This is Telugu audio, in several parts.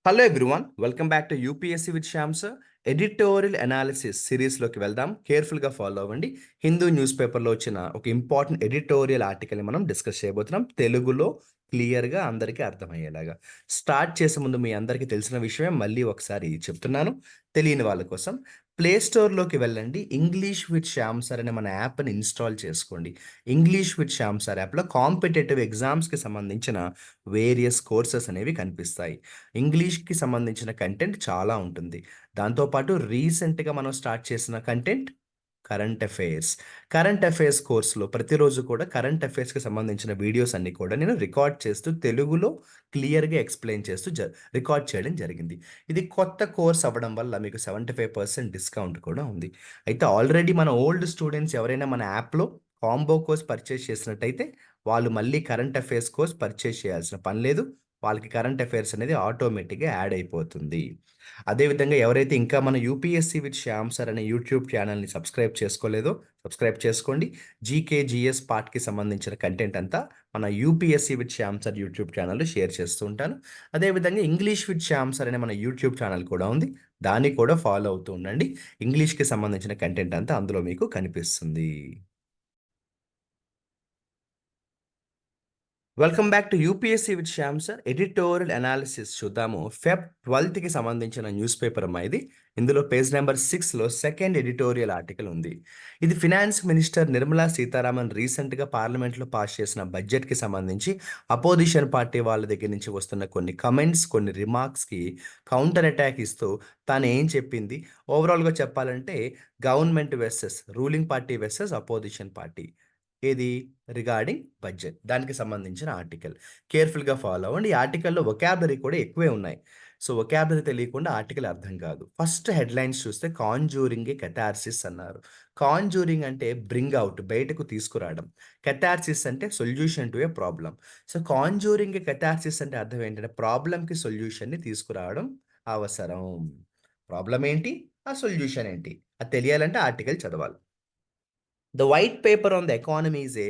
Hello everyone, welcome back to UPSC with Shyam sir. Editorial analysis సిరీస్లోకి వెళ్దాం. కేర్ఫుల్గా ఫాలో అవ్వండి. హిందూ న్యూస్ పేపర్లో వచ్చిన ఒక ఇంపార్టెంట్ ఎడిటోరియల్ ఆర్టికల్ని మనం డిస్కస్ చేయబోతున్నాం, తెలుగులో క్లియర్గా అందరికీ అర్థమయ్యేలాగా. స్టార్ట్ చేసే ముందు మీ అందరికీ తెలిసిన విషయమే మళ్ళీ ఒకసారి చెప్తున్నాను తెలియని వాళ్ళ కోసం. ప్లే స్టోర్లోకి వెళ్ళండి, ఇంగ్లీష్ విత్ శ్యామ్ సార్ అనే మన యాప్ని ఇన్స్టాల్ చేసుకోండి. ఇంగ్లీష్ విత్ శ్యామ్ సార్ యాప్లో కాంపిటేటివ్ ఎగ్జామ్స్కి సంబంధించిన వేరియస్ కోర్సెస్ అనేవి కనిపిస్తాయి. ఇంగ్లీష్‌కి సంబంధించిన కంటెంట్ చాలా ఉంటుంది. దాంతోపాటు రీసెంట్‌గా మనం స్టార్ట్ చేసిన content current affairs. Current affairs కోర్స్‌లో ప్రతిరోజు కూడా కరెంట్ అఫైర్స్‌కి సంబంధించిన వీడియోస్ అన్నీ కూడా నేను రికార్డ్ చేస్తూ తెలుగులో క్లియర్‌గా ఎక్స్‌ప్లెయిన్ చేస్తూ రికార్డ్ చేయడం జరిగింది. ఇది కొత్త కోర్స్ అవ్వడం వల్ల మీకు 75% డిస్కౌంట్ కూడా ఉంది. అయితే ఆల్రెడీ మన ఓల్డ్ స్టూడెంట్స్ ఎవరైనా మన యాప్‌లో కాంబో కోర్స్ పర్చేస్ చేసినట్టయితే వాళ్ళు మళ్ళీ కరెంట్ అఫైర్స్ కోర్స్ పర్చేస్ చేయాల్సిన పని లేదు. వాళ్ళకి కరెంట్ అఫైర్స్ అనేది ఆటోమేటిక్‌గా యాడ్ అయిపోతుంది. అదేవిధంగా ఎవరైతే ఇంకా మన యూపీఎస్సీ విత్ శ్యామ్ సార్ అనే యూట్యూబ్ ఛానల్‌ని సబ్స్క్రైబ్ చేసుకోలేదో సబ్స్క్రైబ్ చేసుకోండి. జీకే, జీఎస్ పార్ట్‌కి సంబంధించిన కంటెంట్ అంతా మన UPSC with Shyam sir YouTube ఛానల్‌లో షేర్ చేస్తూ ఉంటాను. అదేవిధంగా ఇంగ్లీష్ విత్ శ్యామ్ సార్ అనే మన యూట్యూబ్ ఛానల్ కూడా ఉంది. దాన్ని కూడా ఫాలో అవుతూ ఉండండి. ఇంగ్లీష్‌కి సంబంధించిన కంటెంట్ అంతా అందులో మీకు కనిపిస్తుంది. Welcome back to UPSC with Shyam sir. Editorial analysis చూద్దాము. ఫెబ్ 12కి సంబంధించిన న్యూస్ పేపర్ అమ్మా ఇది. ఇందులో పేజ్ నెంబర్ 6లో సెకండ్ ఎడిటోరియల్ ఆర్టికల్ ఉంది. ఇది ఫినాన్స్ మినిస్టర్ నిర్మలా సీతారామన్ రీసెంట్గా పార్లమెంట్లో పాస్ చేసిన బడ్జెట్కి సంబంధించి అపోజిషన్ పార్టీ వాళ్ళ దగ్గర నుంచి వస్తున్న కొన్ని కమెంట్స్, కొన్ని రిమార్క్స్కి కౌంటర్ అటాక్ ఇస్తూ తాను ఏం చెప్పింది. ఓవరాల్గా చెప్పాలంటే government versus ruling party versus opposition party. ఏది రిగార్డింగ్ బడ్జెట్ దానికి సంబంధించిన ఆర్టికల్. కేర్ఫుల్గా ఫాలో అవ్వండి. ఈ ఆర్టికల్లో వొకాబులరీ కూడా ఎక్కువే ఉన్నాయి. సో వొకాబులరీ తెలియకుండా ఆర్టికల్ అర్థం కాదు. ఫస్ట్ హెడ్లైన్స్ చూస్తే కాంజూరింగ్ ఏ కెథార్సిస్ అన్నారు. కాంజూరింగ్ అంటే బ్రింగ్ అవుట్, బయటకు తీసుకురావడం. కెథార్సిస్ అంటే solution to A problem. So Conjuring A catharsis అంటే అర్థం ఏంటంటే ప్రాబ్లంకి సొల్యూషన్ని తీసుకురావడం అవసరం. ప్రాబ్లం ఏంటి, ఆ సొల్యూషన్ ఏంటి, అది తెలియాలంటే ఆర్టికల్ చదవాలి. The white paper on the economy is a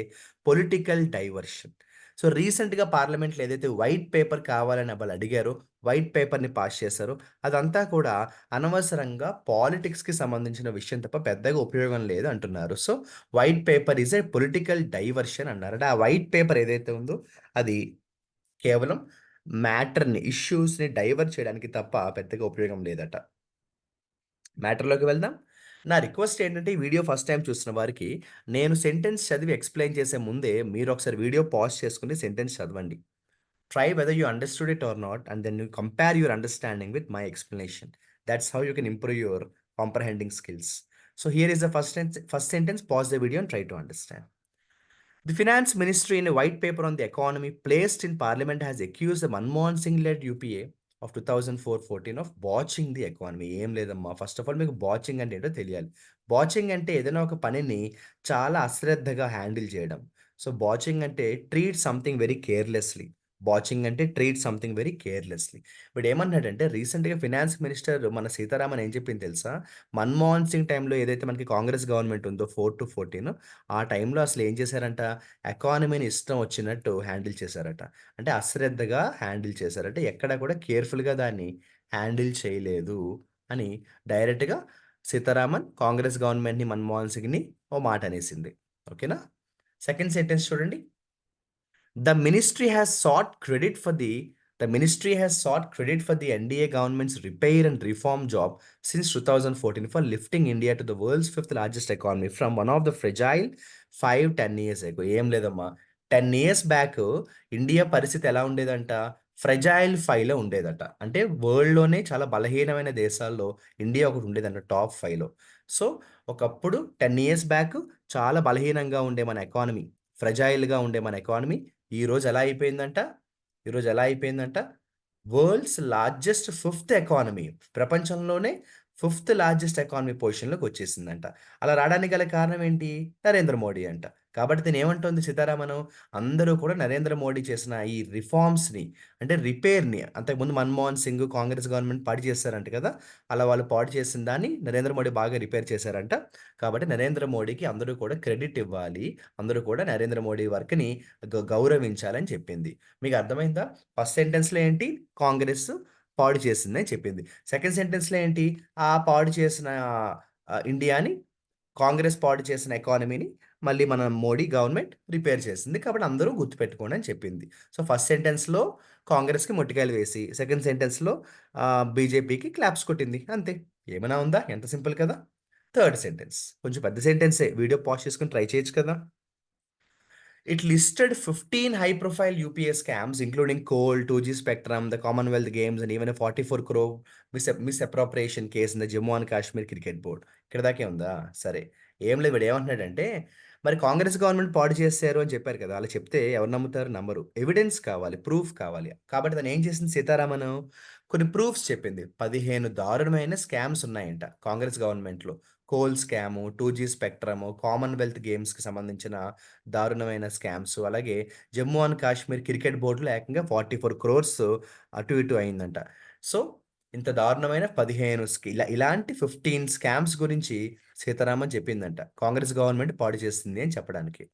political diversion. So రీసెంట్గా పార్లమెంట్లో ఏదైతే వైట్ పేపర్ కావాలని వాళ్ళు అడిగారో, వైట్ పేపర్ని పాస్ చేశారో, అదంతా కూడా అనవసరంగా పాలిటిక్స్కి సంబంధించిన విషయం తప్ప పెద్దగా ఉపయోగం లేదు అంటున్నారు. So white paper is a political diversion అన్నారు. అంటే ఆ వైట్ పేపర్ ఏదైతే ఉందో అది కేవలం మ్యాటర్ని, ఇష్యూస్ని డైవర్ట్ చేయడానికి తప్ప పెద్దగా ఉపయోగం లేదట. మ్యాటర్‌లోకి వెళ్దాం. నా రిక్వెస్ట్ ఏంటంటే, ఈ వీడియో ఫస్ట్ టైమ్ చూస్తున్న వారికి, నేను సెంటెన్స్ చదివి ఎక్స్‌ప్లెయిన్ చేసే ముందే మీరొకసారి వీడియో పాజ్ చేసుకొని సెంటెన్స్ చదవండి. Try whether you understood it or not, and then you compare your understanding with my explanation. That's how you can improve your comprehending skills. So here is the first sentence. Pause the video and try to understand. The finance ministry in a white paper on the economy placed in parliament has accused the Manmohan Singh led UPA of 2004-14 of botching the economy. ఏం లేదమ్మా, ఫస్ట్ ఆఫ్ ఆల్ మీకు బాచింగ్ అంటే ఏంటో తెలియాలి. బాచింగ్ అంటే ఏదైనా ఒక పనిని చాలా అశ్రద్ధగా హ్యాండిల్ చేయడం. సో బాచింగ్ అంటే ట్రీట్ సంథింగ్ వెరీ కేర్లెస్లీ. బాచింగ్ అంటే ట్రీట్ సంథింగ్ వెరీ కేర్లెస్లీ. ఇప్పుడు ఏమన్నాడంటే, రీసెంట్గా ఫినాన్స్ మినిస్టర్ మన సీతారామన్ ఏం చెప్పింది తెలుసా? మన్మోహన్ సింగ్ టైంలో ఏదైతే మనకి కాంగ్రెస్ గవర్నమెంట్ ఉందో 4-14, ఆ టైంలో అసలు ఏం చేశారంట, ఎకానమీని ఇష్టం వచ్చినట్టు హ్యాండిల్ చేశారట. అంటే అశ్రద్ధగా హ్యాండిల్ చేశారట. ఎక్కడ కూడా కేర్‌ఫుల్‌గా దాన్ని హ్యాండిల్ చేయలేదు అని డైరెక్ట్‌గా సీతారామన్ కాంగ్రెస్ గవర్నమెంట్‌ని, మన్మోహన్ సింగ్‌ని ఓ మాట అనేసింది. ఓకేనా? సెకండ్ సెంటెన్స్ చూడండి. The ministry has sought credit for the ministry has sought credit for the NDA government's repair and reform job since 2014 for lifting India to the world's fifth largest economy from one of the fragile 5-10 years ago. ఏం లేదమ్మా, 10 ఇయర్స్ బ్యాక్ ఇండియా పరిస్థితి ఎలా ఉండేదంట? ఫ్రెజైల్ 5లో ఉండేదట. అంటే వరల్డ్‌లోనే చాలా బలహీనమైన దేశాల్లో ఇండియా ఒకటి ఉండేదంట టాప్ 5లో. సో ఒకప్పుడు 10 ఇయర్స్ బ్యాక్ చాలా బలహీనంగా ఉండే మన ఎకానమీ, ఫ్రెజైల్‌గా ఉండే మన ఎకానమీ ఈరోజు ఎలా అయిపోయిందంట? ఈరోజు ఎలా అయిపోయిందంట? World's largest fifth economy. ప్రపంచంలోనే ఫిఫ్త్ లార్జెస్ట్ ఎకానమీ పొజిషన్‌లోకి వచ్చేసిందంట. అలా రావడానికి గల కారణం ఏంటి? నరేంద్ర మోడీ అంట. కాబట్టి దీన్నేమంటోంది సీతారామను? అందరూ కూడా నరేంద్ర మోడీ చేసిన ఈ రిఫార్మ్స్‌ని, అంటే రిపేర్‌ని, అంతకుముందు మన్మోహన్ సింగ్, కాంగ్రెస్ గవర్నమెంట్ పాడు చేశారంట కదా! అలా వాళ్ళు పాడు చేసిన దాన్ని నరేంద్ర మోడీ బాగా రిపేర్ చేశారంట. కాబట్టి నరేంద్ర మోడీకి అందరూ కూడా క్రెడిట్ ఇవ్వాలి. అందరూ కూడా నరేంద్ర మోడీ వర్క్‌ని గౌరవించాలని చెప్పింది. మీకు అర్థమైందా? ఫస్ట్ సెంటెన్స్‌లో ఏంటి? కాంగ్రెస్ పాడు చేసిందని చెప్పింది. సెకండ్ సెంటెన్స్‌లో ఏంటి? ఆ పాడు చేసిన ఇండియాని కాంగ్రెస్ పాడు చేసిన ఎకానమీని మళ్ళీ మన మోడీ గవర్నమెంట్ రిపేర్ చేసింది. కాబట్టి అందరూ గుర్తుపెట్టుకోండి అని చెప్పింది. సో, ఫస్ట్ సెంటెన్స్‌లో కాంగ్రెస్‌కి మొట్టికాయలు వేసి, సెకండ్ సెంటెన్స్‌లో బీజేపీకి క్లాప్స్ కొట్టింది. అంతే. ఏమైనా ఉందా? ఎంత సింపుల్ కదా! థర్డ్ సెంటెన్స్ కొంచెం పెద్ద సెంటెన్సే. వీడియో పాజ్ చేసుకొని ట్రై చేయొచ్చు కదా! It listed 15 high-profile UPA scams, including coal, 2G spectrum, the Commonwealth Games, and even a 44 crore misappropriation case in the Jammu and Kashmir Cricket Board. ఇక్కడ దాకే ఉందా? సరే. ఏం లేదు వీడు ఏమంటున్నాడంటే, మరి కాంగ్రెస్ గవర్నమెంట్ పాడు చేశారు అని చెప్పారు కదా! అలా చెప్తే ఎవరు నమ్ముతారు? నమ్మరు. ఎవిడెన్స్ కావాలి. ప్రూఫ్ కావాలి. కాబట్టి తను ఏం చేసింది సీతారామను? కొన్ని ప్రూఫ్స్ చెప్పింది. 15 దారుణమైన స్కామ్స్ ఉన్నాయంట కాంగ్రెస్ గవర్నమెంట్‌లో. Coal scam, 2G spectrum, commonwealth గేమ్స్‌కి సంబంధించిన దారుణమైన స్కామ్స్. అలాగే జమ్మూ అండ్ కాశ్మీర్ క్రికెట్ బోర్డ్‌లో ఏకంగా 44 క్రోర్స్ అటు ఇటు అయిందంట. సో, ఇంత దారుణమైన 15 ఇలాంటి 15 స్కామ్స్ గురించి సీతారామన్ చెప్పిందంట. కాంగ్రెస్ గవర్నమెంట్ పాడు చేస్తుంది అని చెప్పడానికి.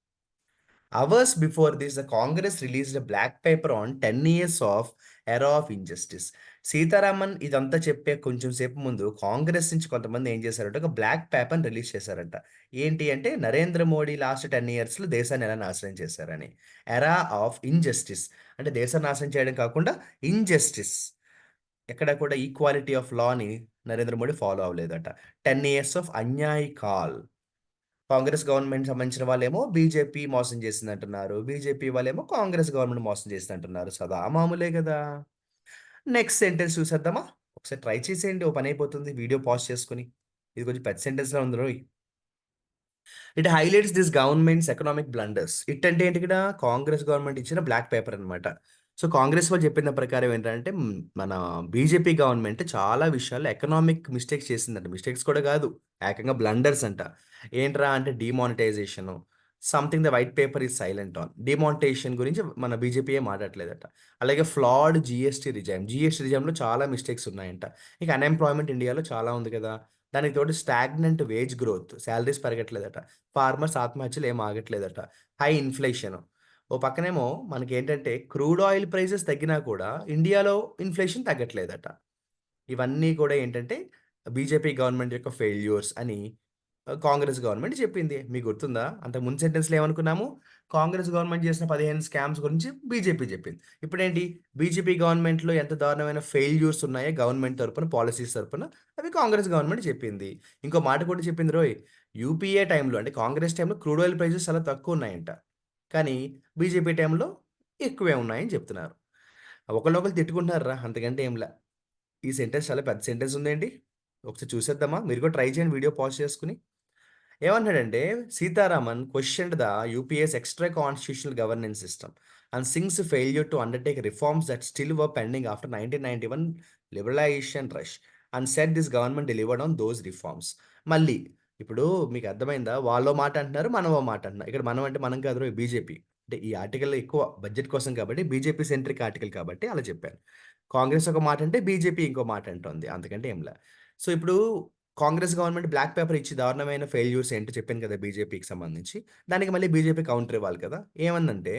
Hours before this the Congress released a black paper on 10 years of era of injustice. Sitharaman ఇదంతా చెప్పే కొంచెం సేపు ముందు కాంగ్రెస్ నుంచి కొంతమంది ఏం చేశారంటే ఒక బ్లాక్ పేపర్‌ని రిలీజ్ చేశారంట. ఏంటి అంటే నరేంద్ర మోడీ లాస్ట్ 10 ఇయర్స్‌లో దేశాన్ని ఎలా నాశనం చేశారని. ఎరా ఆఫ్ ఇంజస్టిస్ అంటే దేశాన్ని నాశనం చేయడం కాకుండా ఇంజస్టిస్ ఎక్కడ కూడా ఈక్వాలిటీ ఆఫ్ లాని నరేంద్ర మోడీ ఫాలో అవ్వలేదట. 10 years of anyay Congress government సంబంధించిన వాళ్ళేమో బీజేపీ మోసం చేసిందంటున్నారు. బీజేపీ వాళ్ళేమో కాంగ్రెస్ గవర్నమెంట్ మోసం చేసిందంటున్నారు. సదా మామూలే గదా! నెక్స్ట్ సెంటెన్స్ చూసేద్దామా? ఒకసారి ట్రై చేసేయండి. ఓ పనైపోతుంది. వీడియో పాజ్ చేసుకొని. ఇది కొంచెం పెద్ద సెంటెన్స్‌లా ఉందిరోయ్! It highlights this government's economic blunders. It అంటే ఏంటి ఇక్కడ? కాంగ్రెస్ గవర్నమెంట్ ఇచ్చిన బ్లాక్ పేపర్ అన్నమాట. సో, కాంగ్రెస్ వాళ్ళు చెప్పిన ప్రకారం ఏంటంటే మన బీజేపీ గవర్నమెంట్ చాలా విషయాల్లో ఎకనామిక్ మిస్టేక్స్ చేసిందంట. మిస్టేక్స్ కూడా కాదు. ఏకంగా బ్లండర్స్ అంట. ఏంట్రా అంటే demonetisation. Something the white paper is silent on. Demonetisation గురించి మన బీజేపీయే మాట్లాడట్లేదట. అలాగే ఫ్లాడ్ జీఎస్టీ రిజైమ్. జీఎస్టీ రిజైమ్‌లో చాలా మిస్టేక్స్ ఉన్నాయంట. ఇక అన్‌ఎంప్లాయ్‌మెంట్ ఇండియాలో చాలా ఉంది కదా! దానికి తోడు స్టాగ్నెంట్ వేజ్ గ్రోత్. సాలరీస్ పెరగట్లేదట. ఫార్మర్స్ ఆత్మహత్యలు ఏమి ఆగట్లేదట. High inflation. ఓ పక్కనేమో మనకేంటంటే క్రూడ్ ఆయిల్ ప్రైసెస్ తగ్గినా కూడా ఇండియాలో ఇన్‌ఫ్లేషన్ తగ్గట్లేదట. ఇవన్నీ కూడా ఏంటంటే బీజేపీ గవర్నమెంట్ యొక్క ఫెయిల్యూర్స్ అని కాంగ్రెస్ గవర్నమెంట్ చెప్పింది. మీకు గుర్తుందా? అంతకు ముందు సెంటెన్స్‌లో ఏమనుకున్నాము? కాంగ్రెస్ గవర్నమెంట్ చేసిన 15 స్కామ్స్ గురించి బీజేపీ చెప్పింది. ఇప్పుడేంటి? బీజేపీ గవర్నమెంట్‌లో ఎంత దారుణమైన ఫెయిల్యూర్స్ ఉన్నాయో గవర్నమెంట్ తరపున, పాలిసీస్ తరపున అవి కాంగ్రెస్ గవర్నమెంట్ చెప్పింది. ఇంకో మాట కూడా చెప్పిందిరోయ్! యూపీఏ టైమ్‌లో అంటే కాంగ్రెస్ టైమ్‌లో క్రూడ్ ఆయిల్ ప్రైసెస్ చాలా తక్కువున్నాయంట. కానీ బీజేపీ టైమ్‌లో ఎక్కువే ఉన్నాయని చెప్తున్నారు. ఒకళ్ళనొకళ్ళు తిట్టుకుంటున్నారురా అంతకంటే ఏంలా. ఈ సెంటెన్స్ చాలా పెద్ద సెంటెన్స్ ఉందేంటి? ఒకసారి చూసేద్దామా? మీరు కూడా ట్రై చేయండి వీడియో పాజ్ చేసుకొని. ఏమన్నాడంటే Sitharaman questioned the UPA's extra constitutional governance system and Singh's failure to undertake reforms that still were pending after 1991 liberalisation rush and set this government delivered on those reforms. మళ్ళీ ఇప్పుడు మీకు అర్థమైందా? వాళ్ళో మాట అంటున్నారు, మనమో మాట అంటున్నారు. ఇక్కడ మనం అంటే మనం కాదు బీజేపీ. అంటే ఈ ఆర్టికల్ ఎక్కువ బడ్జెట్ కోసం కాబట్టి బీజేపీ సెంట్రిక్ ఆర్టికల్ కాబట్టి అలా చెప్పాను. కాంగ్రెస్ ఒక మాట అంటే బీజేపీ ఇంకో మాట అంటోంది. అంతకంటే ఏంలా. సో ఇప్పుడు కాంగ్రెస్ గవర్నమెంట్ బ్లాక్ పేపర్ ఇచ్చి దారుణమైన ఫెయిల్యూర్స్ ఏంటో చెప్పాను కదా! బీజేపీకి సంబంధించి. దానికి మళ్ళీ బీజేపీ కౌంటర్ ఇవ్వాలి కదా! ఏమందంటే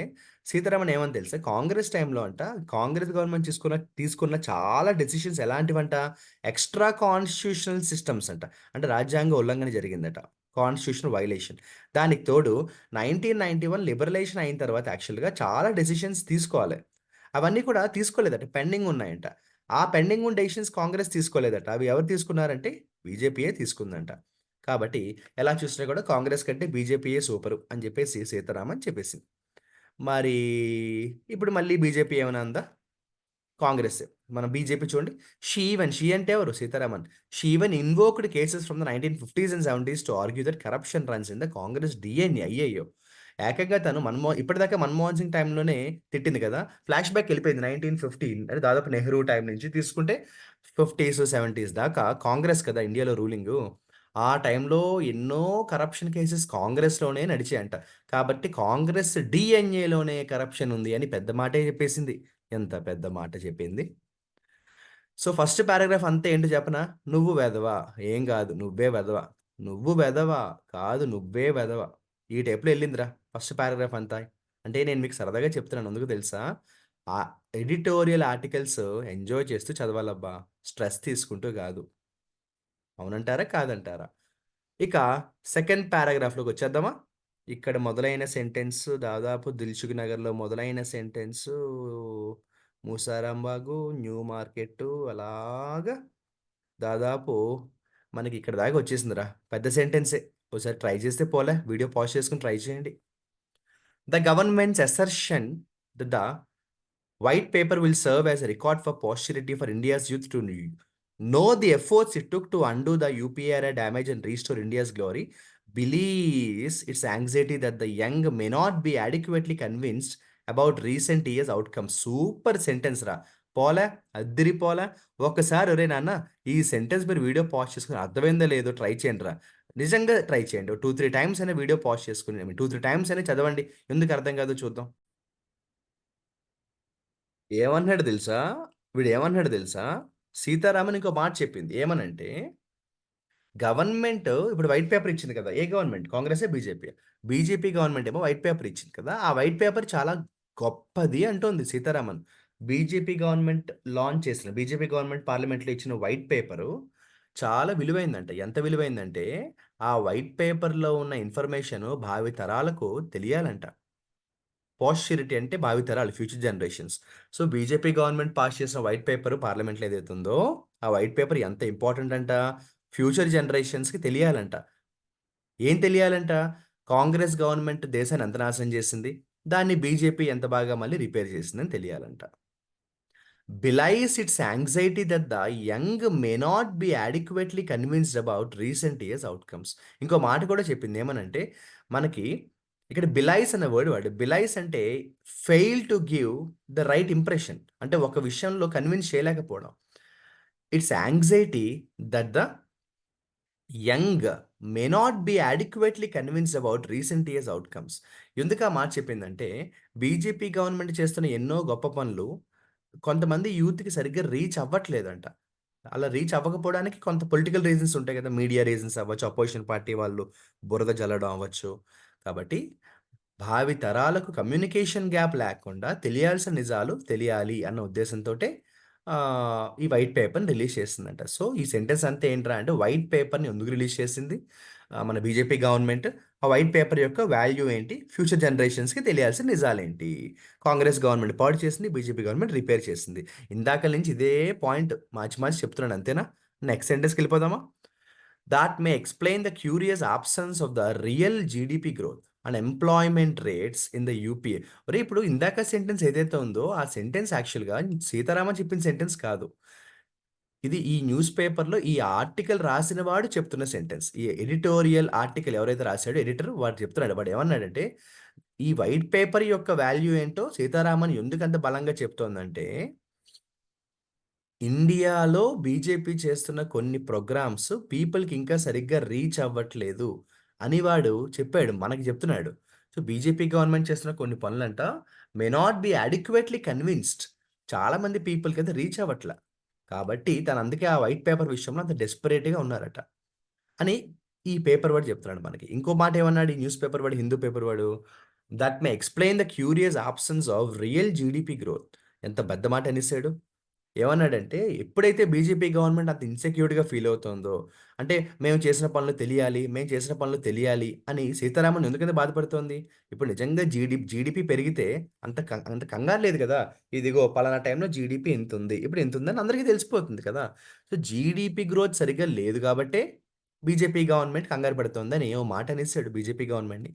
సీతారామన్ ఏమంది తెలుసా? కాంగ్రెస్ టైమ్‌లో అంట కాంగ్రెస్ గవర్నమెంట్ తీసుకున్న చాలా డెసిషన్స్ ఎలాంటివంట? ఎక్స్‌ట్రా కాన్స్టిట్యూషనల్ సిస్టమ్స్ అంట. అంటే రాజ్యాంగ ఉల్లంఘన జరిగిందట. Constitutional violation. దానికి తోడు 1991 లిబరలైజేషన్ అయిన తర్వాత యాక్చువల్‌గా చాలా డెసిషన్స్ తీసుకోవాలి. అవన్నీ కూడా తీసుకోలేదట. పెండింగ్ ఉన్నాయంట. ఆ పెండింగ్ ఉన్న డెసిషన్స్ కాంగ్రెస్ తీసుకోలేదట. అవి ఎవరు తీసుకున్నారంటే బీజేపీయే తీసుకుందంట. కాబట్టి ఎలా చూసినా కూడా కాంగ్రెస్ కంటే బీజేపీయే సూపరు అని చెప్పేసి సీతారామన్ చెప్పేసింది. మరి ఇప్పుడు మళ్ళీ బీజేపీ ఏమైనా అందా? కాంగ్రెస్సే. మన బీజేపీ చూడండి. షీ అంటే ఎవరు? Sitharaman. She even invoked cases from the 1950స్ అండ్ 70స్ to argue that corruption runs in the Congress DNA. అయ్యయ్యో! ఏకంగా తను ఇప్పటిదాకా మన్మోహన్ సింగ్ టైమ్‌లోనే తిట్టింది కదా! Flash back ఎళ్ళిపోయింది. 1915 అంటే దాదాపు నెహ్రూ టైమ్ నుంచి తీసుకుంటే 50స్, 70స్ దాకా కాంగ్రెస్ కదా ఇండియాలో రూలింగు. ఆ టైంలో ఎన్నో కరప్షన్ కేసెస్ కాంగ్రెస్‌లోనే నడిచాయంట. కాబట్టి కాంగ్రెస్ డీఎన్ఏలోనే కరప్షన్ ఉంది అని పెద్ద మాటే చెప్పేసింది. ఎంత పెద్ద మాట చెప్పింది. సో, ఫస్ట్ పారాగ్రాఫ్ అంతా ఏంటో చెప్పనా? "నువ్వు వెధవ, ఏం గాదు నువ్వే వెధవ. నువ్వు వెధవ, కాదు నువ్వే వెధవ." ఈ టైప్‌లో ఎళ్ళిందిరా ఫస్ట్ పారాగ్రాఫ్ అంతా. అంటే నేను మీకు సరదాగా చెప్తున్నాను. ఎందుకో తెలుసా? ఆ ఎడిటోరియల్ ఆర్టికల్స్ ఎంజాయ్ చేస్తూ చదవాలబ్బా. స్ట్రెస్ తీసుకుంటూ గాదు. అవునంటారా? కాదంటారా? ఇక సెకండ్ పారాగ్రాఫ్‌లోకొచ్చేద్దామా? ఇక్కడ మొదలైన సెంటెన్స్ దాదాపు 'దిల్‌సుఖ్ నగర్‌లో' మొదలైన సెంటెన్సు 'మూసారాంబాగు', 'న్యూ మార్కెట్టు' అలాగా దాదాపు మనకి ఇక్కడి దాకా వచ్చేసిందిరా. పెద్ద సెంటెన్సే. ఓసారి ట్రై చేస్తే పోలే. వీడియో పాజ్ చేసుకొని ట్రై చేయండి. The governments assertion the white paper will serve as a record for posterity for India's youth to know the efforts it took to undo the UPA era damage and restore India's glory. Believes its anxiety that the young may not be adequately convinced about recent years' outcomes. Super sentence రా. పోలే అద్దిరిపోలే. ఒక్కసారి ఒరేయ్ నాన్న ఈ సెంటెన్స్ మీరు వీడియో పాజ్ చేసుకొని అర్థమైందో లేదో ట్రై చేయండి రా. నిజంగా ట్రై చేయండి. 2, 3 టైమ్స్ అయినా వీడియో పాజ్ చేసుకొని 2, 3 టైమ్స్ అయినా చదవండి. ఎందుకు అర్థం కాదో చూద్దాం. ఏమన్నాడో తెలుసా? వీడేమన్నాడో తెలుసా? సీతారామన్ ఇంకో మాట చెప్పింది. ఏమనంటే, గవర్నమెంట్ ఇప్పుడు వైట్ పేపర్ ఇచ్చింది కదా! ఏ గవర్నమెంట్? కాంగ్రెసా? బీజేపీయా? బీజేపీ గవర్నమెంట్ ఏమో వైట్ పేపర్ ఇచ్చింది కదా! ఆ వైట్ పేపర్ చాలా గొప్పది అంటోంది సీతారామన్. బీజేపీ గవర్నమెంట్ పార్లమెంట్‌లో ఇచ్చిన వైట్ పేపరు చాలా విలువైందంట. ఎంత విలువైందంటే, ఆ వైట్ పేపర్‌లో ఉన్న ఇన్ఫర్మేషను భావి తరాలకు తెలియాలంట. పోస్టెరిటీ అంటే భావితరాలు future generations. So, BJP government pass చేసిన వైట్ పేపర్ పార్లమెంట్‌లో ఏదైతే ఉందో, ఆ వైట్ పేపర్ ఎంత ఇంపార్టెంట్ అంట, ఫ్యూచర్ జనరేషన్స్‌కి తెలియాలంట. ఏం తెలియాలంట? కాంగ్రెస్ గవర్నమెంట్ దేశాన్ని ఎంత నాశనం చేసింది? దాన్ని బీజేపీ ఎంత బాగా మళ్ళీ రిపేర్ చేసిందని తెలియాలంట. belies its anxiety that the young may not be adequately convinced about recent years' outcomes. ఇంకో మాట కూడా చెప్పింది. ఏమనంటే, మనకి ఇక్కడ బిలైస్ అనే వర్డ్ వాడాడు. బిలైస్ అంటే fail to give the right impression. అంటే ఒక విషయంలో కన్విన్స్ చేయలేకపోవడం. It's anxiety that the young may not be adequately convinced about recent years outcomes. ఎందుకు ఆ మాట చెప్పిందంటే, బీజేపీ గవర్నమెంట్ చేస్తున్న ఎన్నో గొప్ప పనులు కొంతమంది యూత్‌కి సరిగ్గా రీచ్ అవ్వట్లేదంట. అలా రీచ్ అవ్వకపోవడానికి కొంత పొలిటికల్ రీజన్స్ ఉంటాయి కదా! మీడియా రీజన్స్ అవ్వచ్చు, అపోజిషన్ పార్టీ వాళ్ళు బురద జల్లడం అవ్వచ్చు. కాబట్టి భావి తరాలకు కమ్యూనికేషన్ గ్యాప్ లేకుండా తెలియాల్సిన నిజాలు తెలియాలి అన్న ఉద్దేశంతోటే ఈ వైట్ పేపర్‌ని రిలీజ్ చేసిందంట. సో, ఈ సెంటెన్స్ అంతా ఏంట్రా అంటే వైట్ పేపర్‌ని ఎందుకు రిలీజ్ చేసింది? మన బీజేపీ గవర్నమెంట్. ఆ వైట్ పేపర్ యొక్క వాల్యూ ఏంటి? ఫ్యూచర్ జనరేషన్స్‌కి తెలియాల్సిన నిజాలేంటి? కాంగ్రెస్ గవర్నమెంట్ పాడు చేసింది. బీజేపీ గవర్నమెంట్ రిపేర్ చేసింది. ఇందాకల నుంచి ఇదే పాయింట్ మార్చి మార్చి చెప్తున్నాను అంతేనా? నెక్స్ట్ సెంటెన్స్‌కెళ్ళిపోదామా? That may explain the curious absence of the real GDP growth and employment rates in the UPA. ఒరేయ్! ఇప్పుడు ఇందాక సెంటెన్స్ ఏదైతే ఉందో, ఆ సెంటెన్స్ యాక్చువల్‌గా సీతారామన్ చెప్పిన సెంటెన్స్ కాదు. ఇది ఈ న్యూస్ పేపర్‌లో ఈ ఆర్టికల్ రాసిన వాడు చెప్తున్న సెంటెన్స్. ఈ ఎడిటోరియల్ ఆర్టికల్ ఎవరైతే రాసాడో ఎడిటర్ వాడు చెప్తున్నాడు. వాడు ఏమన్నాడంటే, ఈ వైట్ పేపర్ యొక్క వాల్యూ ఏంటో సీతారామన్ ఎందుకంత బలంగా చెప్తోందంటే ఇండియాలో బీజేపీ చేస్తున్న కొన్ని ప్రోగ్రామ్స్ పీపుల్‌కి ఇంకా సరిగ్గా రీచ్ అవ్వట్లేదు అని వాడు చెప్పాడు. మనకి చెప్తున్నాడు. సో, బీజేపీ గవర్నమెంట్ చేస్తున్న కొన్ని పనులంట may not be adequately convinced. చాలా మంది పీపుల్‌కైతే రీచ్ అవ్వట్ల. కాబట్టి తను అందుకే ఆ వైట్ పేపర్ విషయంలో అంత డెస్పరేట్‌గా ఉన్నారట. అని ఈ పేపర్ వాడు చెప్తున్నాడు మనకి. ఇంకో మాట ఏమన్నాడు ఈ న్యూస్ పేపర్ వాడు, హిందూ పేపర్ వాడు, "that may explain the curious absence of real GDP growth." ఎంత పెద్ద మాట అనేసాడు. ఏమన్నాడంటే, ఎప్పుడైతే బీజేపీ గవర్నమెంట్ అంత ఇన్‌సెక్యూర్డ్‌గా ఫీల్ అవుతోందో, అంటే మేము చేసిన పనులు తెలియాలి అని సీతారామన్ ఎందుకంత బాధపడుతోంది? ఇప్పుడు నిజంగా జీడీపీ పెరిగితే అంత కంగారు లేదు గదా! ఇదిగో పలానా టైంలో జీడీపీ ఇంతుంది. ఇప్పుడు ఇంతుందని అందరికీ తెలిసిపోతుంది కదా! సో, జీడీపీ గ్రోత్ సరిగ్గా లేదు గాబట్టే బీజేపీ గవర్నమెంట్ కంగారు పడుతోందని ఓ మాట అనేసాడు బీజేపీ గవర్నమెంట్‌ని.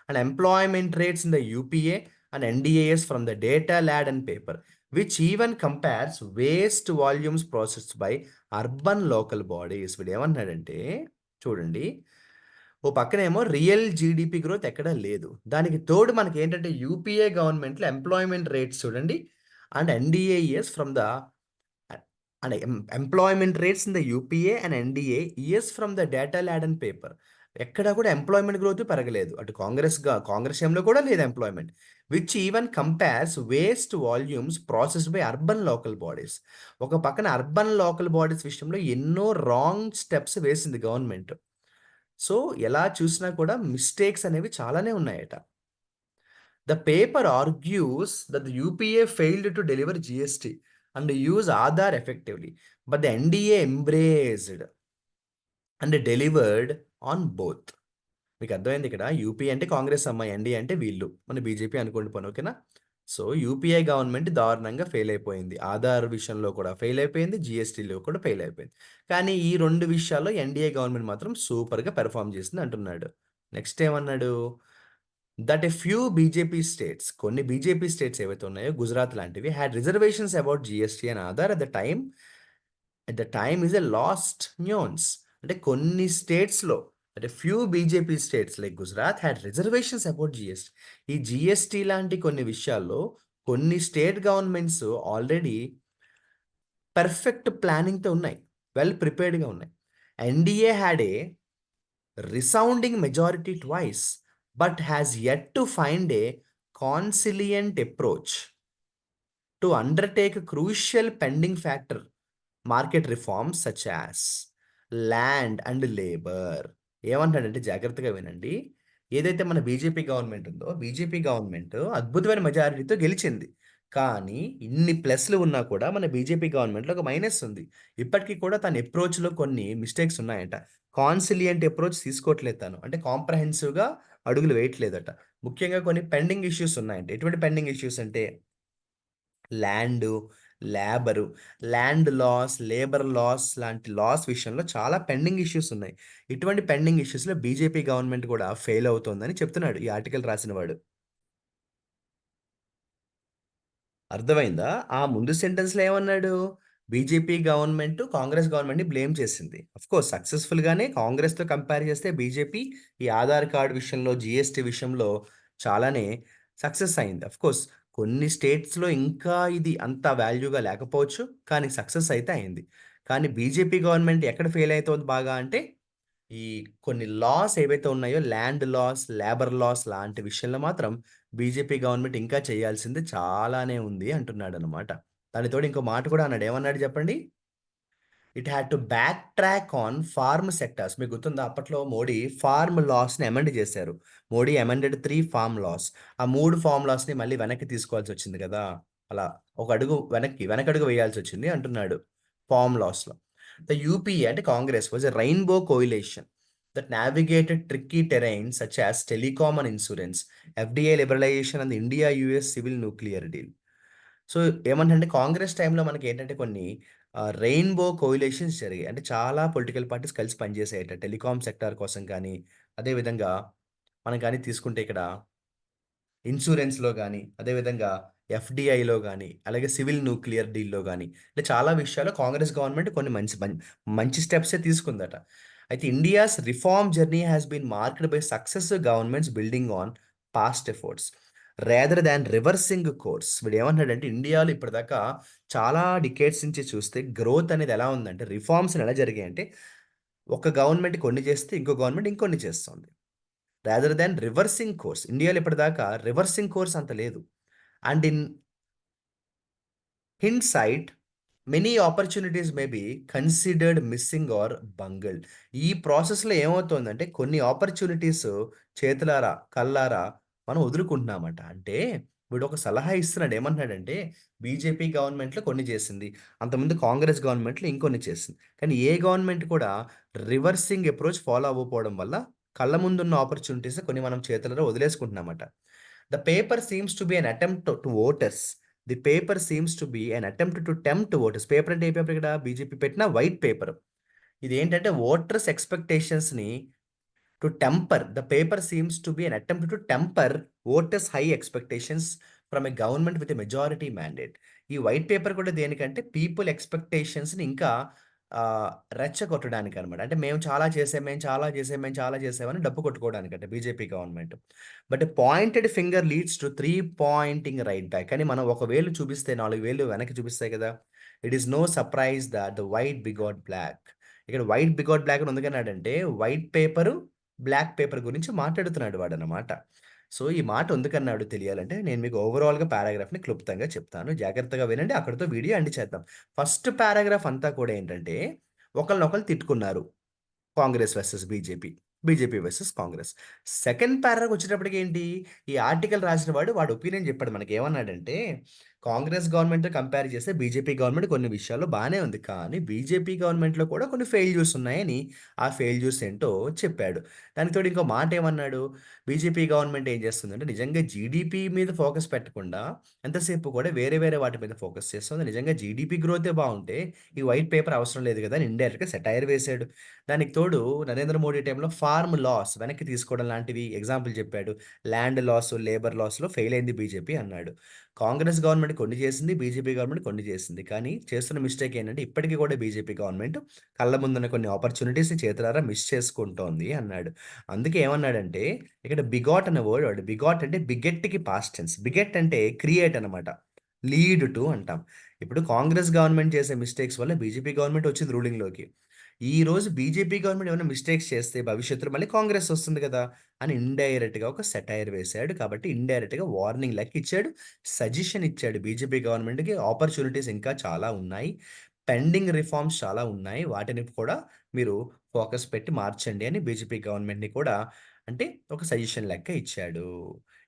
And employment rates in the UPA and NDA's from the data laid and paper. Which even compares waste volumes processed by urban local bodies. వీడేమన్నాడంటే చూడండి, ఓ పక్కనేమో రియల్ జీడీపీ గ్రోత్ ఎక్కడా లేదు. దానికి తోడు మనకేంటంటే యూపీఏ గవర్నమెంట్‌లో ఎంప్లాయ్‌మెంట్ రేట్స్ చూడండి and NDA's from the and employment rates in the UPA and NDA years from the data laid and paper. ఎక్కడా కూడా ఎంప్లాయ్‌మెంట్ గ్రోత్ పెరగలేదు. అటు కాంగ్రెస్ టైమ్‌లో కూడా లేదు employment. Which even compares waste volumes processed by urban local bodies. ఒక పక్కన అర్బన్ లోకల్ బాడీస్ విషయంలో ఎన్నో రాంగ్ స్టెప్స్ వేసింది గవర్నమెంట్. సో, ఎలా చూసినా కూడా మిస్టేక్స్ అనేవి చాలానే ఉన్నాయట. The paper argues that the UPA failed to deliver GST and use Aadhaar effectively, but the NDA embraced and delivered on both. మీకు అర్థమైంది ఇక్కడ యూపీ అంటే కాంగ్రెస్ అమ్మ, ఎన్డీఏ అంటే వీళ్ళు మన బీజేపీ అనుకోండి పోను, ఓకేనా? సో యూపీఐ గవర్నమెంట్ దారుణంగా ఫెయిల్ అయిపోయింది. ఆధార్ విషయంలో కూడా ఫెయిల్ అయిపోయింది, జిఎస్టీలో కూడా ఫెయిల్ అయిపోయింది. కానీ ఈ రెండు విషయాల్లో ఎన్డీఏ గవర్నమెంట్ మాత్రం సూపర్గా పెర్ఫామ్ చేసింది అంటున్నాడు. నెక్స్ట్ ఏమన్నాడు? That a few BJP states, కొన్ని బీజేపీ స్టేట్స్ ఏవైతే ఉన్నాయో గుజరాత్ లాంటివి, had reservations about GST and Aadhaar at the time is a lost nuance. అంటే కొన్ని స్టేట్స్లో, అంటే few BJP states like Gujarat had reservations about GST. ఈ జిఎస్టీ లాంటి కొన్ని విషయాల్లో కొన్ని స్టేట్ గవర్నమెంట్స్ ఆల్రెడీ పర్ఫెక్ట్ ప్లానింగ్తో ఉన్నాయి, వెల్ ప్రిపేర్డ్గా ఉన్నాయి. NDA had a resounding majority twice, but has yet to find a conciliant approach to undertake a crucial pending factor market reforms such as land and labour. ఏమంటాడంటే జాగ్రత్తగా వినండి, ఏదైతే మన బీజేపీ గవర్నమెంట్ ఉందో, బీజేపీ గవర్నమెంట్ అద్భుతమైన మెజారిటీతో గెలిచింది. కానీ ఇన్ని ప్లస్లు ఉన్నా కూడా మన బీజేపీ గవర్నమెంట్లో ఒక మైనస్ ఉంది. ఇప్పటికీ కూడా తన అప్రోచ్లో కొన్ని మిస్టేక్స్ ఉన్నాయంట. కాన్సిలియంట్ అప్రోచ్ తీసుకోవట్లేదు తను, అంటే కాంప్రహెన్సివ్గా అడుగులు వేయట్లేదట. ముఖ్యంగా కొన్ని పెండింగ్ ఇష్యూస్ ఉన్నాయంట. ఎటువంటి పెండింగ్ ఇష్యూస్ అంటే land, labour, land laws, labour laws లాంటి లాస్ విషయంలో చాలా పెండింగ్ ఇష్యూస్ ఉన్నాయి. ఇటువంటి పెండింగ్ ఇష్యూస్లో బీజేపీ గవర్నమెంట్ కూడా ఫెయిల్ అవుతోందని చెప్తున్నాడు ఈ ఆర్టికల్ రాసిన వాడు. అర్థమైందా? ఆ ముందు సెంటెన్స్లో ఏమన్నాడు? బీజేపీ గవర్నమెంట్ కాంగ్రెస్ గవర్నమెంట్ని బ్లేమ్ చేసింది. కోర్స్ సక్సెస్ఫుల్గానే కాంగ్రెస్తో కంపేర్ చేస్తే బీజేపీ ఈ ఆధార్ కార్డు విషయంలో, జిఎస్టీ విషయంలో చాలానే సక్సెస్ అయింది. కోర్స్ కొన్ని స్టేట్స్లో ఇంకా ఇది అంత వాల్యూగా లేకపోవచ్చు, కానీ సక్సెస్ అయితే అయింది. కానీ బీజేపీ గవర్నమెంట్ ఎక్కడ ఫెయిల్ అవుతుంది బాగా అంటే ఈ కొన్ని లాస్ ఏవైతే ఉన్నాయో, ల్యాండ్ లాస్, లేబర్ లాస్ లాంటి విషయంలో మాత్రం బీజేపీ గవర్నమెంట్ ఇంకా చేయాల్సింది చాలానే ఉంది అంటున్నాడనమాట. దానితోడు ఇంకో మాట కూడా అన్నాడు. ఏమన్నాడు చెప్పండి? It had to back track on farm sectors. మీకు గుర్తుందా? అప్పట్లో మోడీ ఫార్మ్ లాస్ని అమెండ్ చేశారు. Modi amended 3 farm laws. ఆ 3 ఫార్మ్ లాస్ని మళ్ళీ వెనక్కి తీసుకోవాల్సి వచ్చింది కదా! అలా ఒక అడుగు వెనకడుగు వేయాల్సి వచ్చింది అంటున్నాడు ఫార్మ్ లాస్లో. ద యూపీఏ అంటే Congress was a rainbow coalition that navigated tricky terrain such as telecom and insurance, FDI liberalization and the India-US civil nuclear deal. So ఏమంటే కాంగ్రెస్ టైంలో మనకి ఏంటంటే కొన్ని రెయిన్బో కోయిలేషన్స్ జరిగాయి. అంటే చాలా పొలిటికల్ పార్టీస్ కలిసి పనిచేసాయట. టెలికాం సెక్టార్ కోసం కానీ, అదేవిధంగా మనం కానీ తీసుకుంటే ఇక్కడ ఇన్సూరెన్స్‌లో గానీ, అదేవిధంగా ఎఫ్‌డిఐలో గానీ, అలాగే సివిల్ న్యూక్లియర్ డీల్‌లో గానీ, ఇలా చాలా విషయాల్లో కాంగ్రెస్ గవర్నమెంట్ కొన్ని మంచి స్టెప్సే తీసుకుందట. అయితే India's reform journey has been marked by successive governments building on past efforts rather than reversing course. వీడు ఏమంటున్నాడంటే ఇండియాలో ఇప్పటిదాకా చాలా డికేడ్స్ నుంచి చూస్తే గ్రోత్ అనేది ఎలా ఉందంటే, రిఫార్మ్స్ ఎలా జరిగాయంటే, ఒక గవర్నమెంట్ కొన్ని చేస్తే ఇంకో గవర్నమెంట్ ఇంకొన్ని చేస్తుంది. Rather than reversing course. ఇండియాలో ఇప్పటిదాకా రివర్సింగ్ కోర్స్ అంత లేదు. And in hindsight many opportunities may be considered missing or bungled. ఈ ప్రాసెస్లో ఏమవుతుందంటే కొన్ని ఆపర్చునిటీస్ చేతులారా కళ్ళారా మనం వదులుకుంటున్నామట. అంటే వీడు ఒక సలహా ఇస్తున్నాడు. ఏమంటున్నాడంటే బీజేపీ గవర్నమెంట్లో కొన్ని చేసింది, అంతకుముందు కాంగ్రెస్ గవర్నమెంట్లో ఇంకొన్ని చేసింది. కానీ ఏ గవర్నమెంట్ కూడా రివర్సింగ్ అప్రోచ్ ఫాలో అవ్వకపోవడం వల్ల కళ్ళ ముందున్న ఆపర్చునిటీస్ కొన్ని మనం చేతులలో వదిలేసుకుంటున్నామట. The paper seems to be an attempt to voters. The paper seems to be an attempt to tempt voters. Paper అంటే ఏ పేపర్? ఇక్కడ బీజేపీ పెట్టిన వైట్ పేపర్. ఇది ఏంటంటే ఓటర్స్ ఎక్స్పెక్టేషన్స్ని to temper. The paper seems to be an attempt to temper voters high expectations from a government with a majority mandate. ఈ వైట్ పేపర్ కూడా దేనికంటే పీపుల్ ఎక్స్పెక్టేషన్స్ని ఇంకా రెచ్చగొట్టడానికి అనమాట. అంటే మేము చాలా చేసాం, మేము చాలా చేసాం, మేము చాలా చేసామని డప్పు కొట్టుకోవడానికంట BJP government. But pointed finger leads to 3 pointing right back. కానీ మనం ఒక వేలు చూపిస్తే 4 వేలు వెనక్కి చూపిస్తాయి కదా! It is no surprise that the white bigot black. ఇక్కడ వైట్ బిగాట్ బ్లాక్ అని ఎందుకన్నాడంటే వైట్ పేపరు, బ్లాక్ పేపర్ గురించి మాట్లాడుతున్నాడు వాడనమాట. సో ఈ మాట ఎందుకన్నాడు తెలియాలంటే నేను మీకు ఓవరాల్‌గా పారాగ్రాఫ్‌ని క్లుప్తంగా చెప్తాను. జాగ్రత్తగా వినండి. అక్కడితో వీడియో ఎండ్ చేద్దాం. ఫస్ట్ పారాగ్రాఫ్ అంతా కూడా ఏంటంటే ఒకళ్ళనొకళ్ళు తిట్టుకున్నారు. Congress versus BJP. BJP versus Congress. Second పారాకి వచ్చేటప్పటికి ఏంటి, ఈ ఆర్టికల్ రాసిన వాడు ఒపీనియన్ చెప్పాడు మనకి. ఏమన్నాడంటే, కాంగ్రెస్ గవర్నమెంట్‌తో కంపేర్ చేస్తే బీజేపీ గవర్నమెంట్ కొన్ని విషయాల్లో బానే ఉంది. కానీ బీజేపీ గవర్నమెంట్‌లో కూడా కొన్ని ఫెయిల్యూర్స్ ఉన్నాయని, ఆ ఫెయిల్యూర్స్ ఏంటో చెప్పాడు. దానికి తోడు ఇంకో మాట ఏమన్నాడు, బీజేపీ గవర్నమెంట్ ఏం చేస్తుందంటే నిజంగా జీడీపీ మీద ఫోకస్ పెట్టకుండా ఎంతసేపు కూడా వేరే వేరే వాటి మీద ఫోకస్ చేస్తుంది. నిజంగా జీడీపీ గ్రోతే బావుంటే ఈ వైట్ పేపర్ అవసరం లేదు కదా! అని ఇండైరెక్ట్‌గా సెటైర్ వేసాడు. దానికి తోడు నరేంద్ర మోడీ టైంలో ఫార్మ్ లాస్ వెనక్కి తీసుకోవడం లాంటివి ఎగ్జాంపుల్ చెప్పాడు. ల్యాండ్ లాస్, లేబర్ లాస్‌లో ఫెయిల్ అయింది బీజేపీ అన్నాడు. కాంగ్రెస్ గవర్నమెంట్ కొన్ని చేసింది. బీజేపీ గవర్నమెంట్ కొన్ని చేసింది. కానీ చేస్తున్న మిస్టేక్ ఏంటంటే ఇప్పటికి కూడా బీజేపీ గవర్నమెంట్ కళ్ళ ముందున్న కొన్ని ఆపర్చునిటీస్‌ని చేతులారా మిస్ చేసుకుంటోంది అన్నాడు. అందుకే ఏమన్నాడంటే ఇక్కడ బిగాట్ అనే వర్డ్ వాడాడు. బిగాట్ అంటే బిగెట్‌కి పాస్ట్ టెన్స్. బిగెట్ అంటే క్రియేట్ అనమాట. లీడ్ టు అంటాం. ఇప్పుడు కాంగ్రెస్ గవర్నమెంట్ చేసే మిస్టేక్స్ వల్ల బీజేపీ గవర్నమెంట్ వచ్చింది రూలింగ్‌లోకి. ఈరోజు బీజేపీ గవర్నమెంట్ ఏమైనా మిస్టేక్స్ చేస్తే భవిష్యత్తులో మళ్ళీ కాంగ్రెస్ వస్తుంది కదా! అని ఇండైరెక్ట్‌గా ఒక సెటైర్ వేశాడు. కాబట్టి ఇండైరెక్ట్‌గా వార్నింగ్ లెక్క ఇచ్చాడు. సజెషన్ ఇచ్చాడు బీజేపీ గవర్నమెంట్‌కి ఆపర్చునిటీస్ ఇంకా చాలా ఉన్నాయి. పెండింగ్ రిఫార్మ్స్ చాలా ఉన్నాయి. వాటిని కూడా మీరు ఫోకస్ పెట్టి మార్చండి అని బీజేపీ గవర్నమెంట్‌ని కూడా అంటే ఒక సజెషన్ లెక్క ఇచ్చాడు.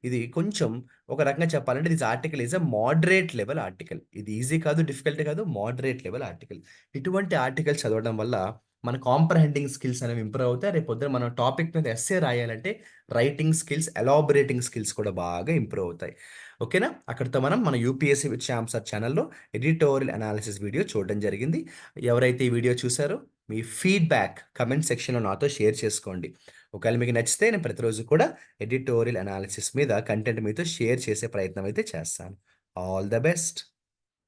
ఇది కొంచెం ఒక రకంగా చెప్పాలంటే this article is a moderate level article. ఇది ఈజీ కాదు, డిఫికల్ట్ కాదు. Moderate level article. ఇటువంటి ఆర్టికల్స్ చదవడం వల్ల మన కాంప్రహెండింగ్ స్కిల్స్ అనేవి ఇంప్రూవ్ అవుతాయి. రేపొద్దున మనం టాపిక్ మీద ఎస్సే రాయాలంటే రైటింగ్ స్కిల్స్, ఎలాబొరేటింగ్ స్కిల్స్ కూడా బాగా ఇంప్రూవ్ అవుతాయి. ఓకేనా? అక్కడితో మనం మన యూపీఎస్సీ విత్ శ్యామ్ సార్ ఛానెల్‌లో ఎడిటోరియల్ అనాలిసిస్ వీడియో చూడడం జరిగింది. ఎవరైతే ఈ వీడియో చూసారో మీ ఫీడ్‌బ్యాక్ కామెంట్ సెక్షన్‌లో నాతో షేర్ చేసుకోండి. ఒకవేళ మీకు నచ్చితే నేను ప్రతిరోజు కూడా ఎడిటోరియల్ అనాలిసిస్ మీద కంటెంట్ మీతో షేర్ చేసే ప్రయత్నం అయితే చేస్తాను. All the best.